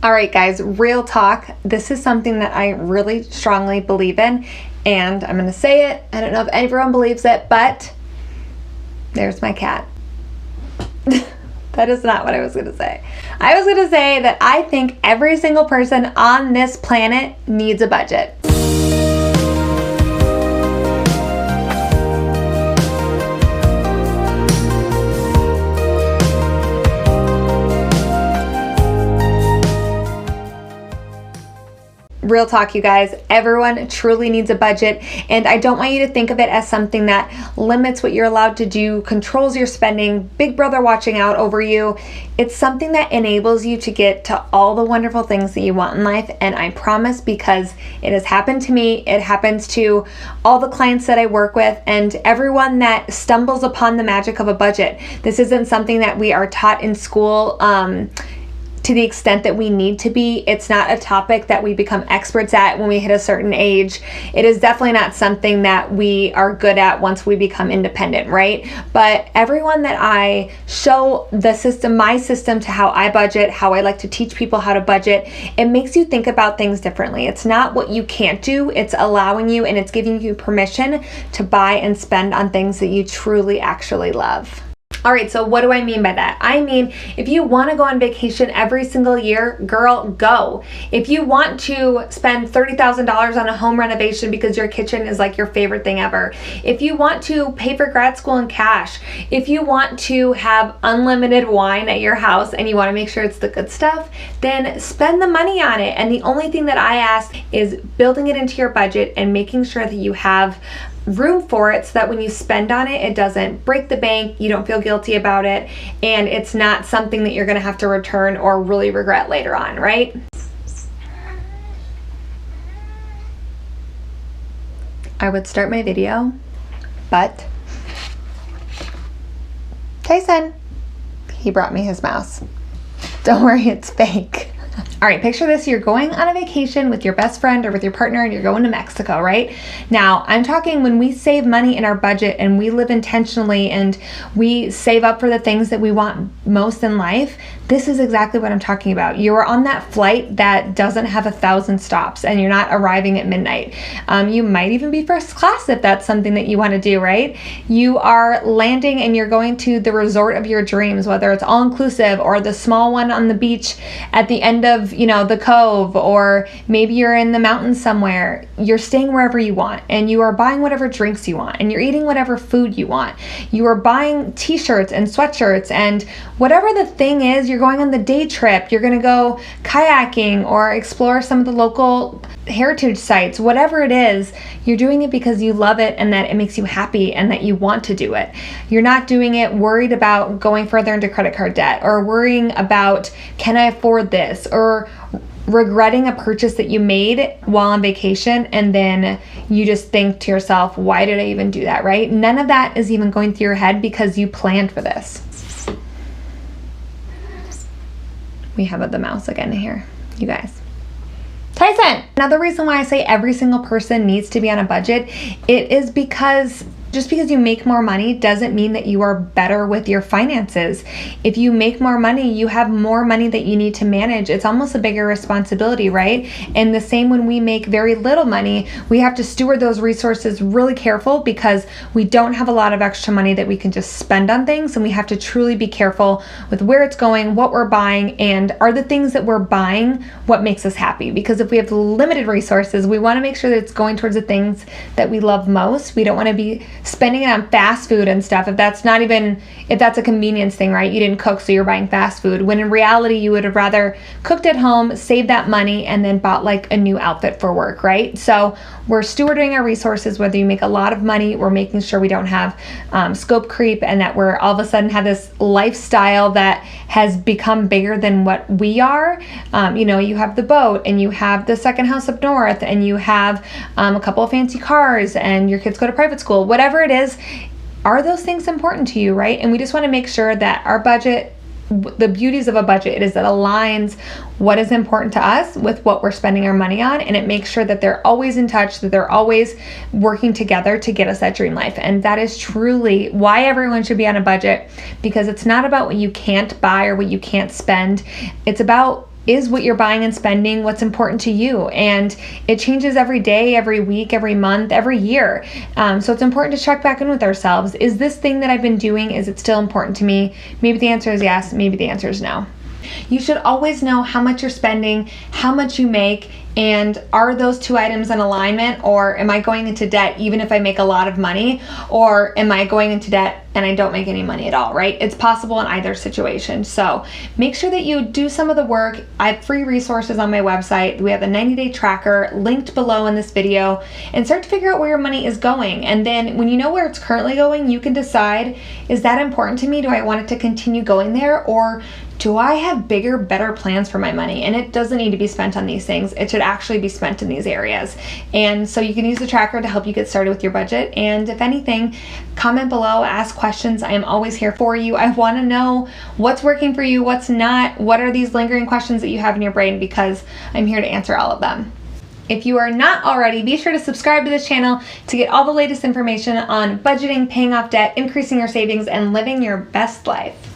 All right, guys, real talk. This is something that I really strongly believe in, and I'm going to say it. I don't know if everyone believes it, but there's my cat. That is not what I was going to say. I was going to say that I think every single person on this planet needs a budget. Real talk, you guys, everyone truly needs a budget, and I don't want you to think of it as something that limits what you're allowed to do, controls your spending, big brother watching out over you. It's something that enables you to get to all the wonderful things that you want in life, and I promise, because it has happened to me, it happens to all the clients that I work with and everyone that stumbles upon the magic of a budget. This isn't something that we are taught in school to the extent that we need to be. It's not a topic that we become experts at when we hit a certain age. It is definitely not something that we are good at once we become independent, right? But everyone that I show the system, my system to how I budget, how I like to teach people how to budget, it makes you think about things differently. It's not what you can't do, it's allowing you and it's giving you permission to buy and spend on things that you truly actually love. All right, so what do I mean by that? I mean, if you want to go on vacation every single year, girl, go. If you want to spend $30,000 on a home renovation because your kitchen is like your favorite thing ever, if you want to pay for grad school in cash, if you want to have unlimited wine at your house and you want to make sure it's the good stuff, then spend the money on it. And the only thing that I ask is building it into your budget and making sure that you have room for it so that when you spend on it, it doesn't break the bank, you don't feel guilty about it, and it's not something that you're going to have to return or really regret later on, right? I would start my video, but Tyson, he brought me his mouse. Don't worry, it's fake. All right, picture this. You're going on a vacation with your best friend or with your partner and you're going to Mexico, right? Now, I'm talking when we save money in our budget and we live intentionally and we save up for the things that we want most in life. This is exactly what I'm talking about. You are on that flight that doesn't have 1,000 stops and you're not arriving at midnight. You might even be first class if that's something that you want to do, right? You are landing and you're going to the resort of your dreams, whether it's all-inclusive or the small one on the beach at the end of, the cove, or maybe you're in the mountains somewhere. You're staying wherever you want and you are buying whatever drinks you want and you're eating whatever food you want. You are buying t-shirts and sweatshirts and whatever the thing is, you're going on the day trip, you're going to go kayaking or explore some of the local heritage sites, whatever it is, you're doing it because you love it and that it makes you happy and that you want to do it. You're not doing it worried about going further into credit card debt or worrying about, can I afford this, or regretting a purchase that you made while on vacation and then you just think to yourself, why did I even do that, right? None of that is even going through your head because you planned for this. We have the mouse again here, you guys. Tyson! Another reason why I say every single person needs to be on a budget, it is because just because you make more money doesn't mean that you are better with your finances. If you make more money, you have more money that you need to manage. It's almost a bigger responsibility, right? And the same when we make very little money, we have to steward those resources really careful because we don't have a lot of extra money that we can just spend on things, and we have to truly be careful with where it's going, what we're buying, and are the things that we're buying what makes us happy. Because if we have limited resources, we want to make sure that it's going towards the things that we love most. We don't want to be spending it on fast food and stuff if that's a convenience thing, right? You didn't cook, so you're buying fast food, when in reality you would have rather cooked at home, saved that money, and then bought like a new outfit for work, right? So we're stewarding our resources. Whether you make a lot of money, we're making sure we don't have scope creep and that we're all of a sudden have this lifestyle that has become bigger than what we are. You have the boat and you have the second house up north and you have a couple of fancy cars and your kids go to private school, whatever it is. Are those things important to you, right? And we just want to make sure that our budget, the beauties of a budget is that aligns what is important to us with what we're spending our money on, and it makes sure that they're always in touch, that they're always working together to get us that dream life. And that is truly why everyone should be on a budget, because it's not about what you can't buy or what you can't spend. It's about is what you're buying and spending what's important to you? And it changes every day, every week, every month, every year. So it's important to check back in with ourselves. Is this thing that I've been doing, is it still important to me? Maybe the answer is yes, maybe the answer is no. You should always know how much you're spending, how much you make, and are those two items in alignment, or am I going into debt even if I make a lot of money, or am I going into debt and I don't make any money at all, right? It's possible in either situation. So make sure that you do some of the work. I have free resources on my website. We have a 90-day tracker linked below in this video, and start to figure out where your money is going. And then when you know where it's currently going, you can decide, is that important to me? Do I want it to continue going there, or do I have bigger, better plans for my money? And it doesn't need to be spent on these things. It should actually be spent in these areas. And so you can use the tracker to help you get started with your budget. And if anything, comment below, ask questions. I am always here for you. I want to know what's working for you, what's not, what are these lingering questions that you have in your brain, because I'm here to answer all of them. If you are not already, be sure to subscribe to this channel to get all the latest information on budgeting, paying off debt, increasing your savings, and living your best life.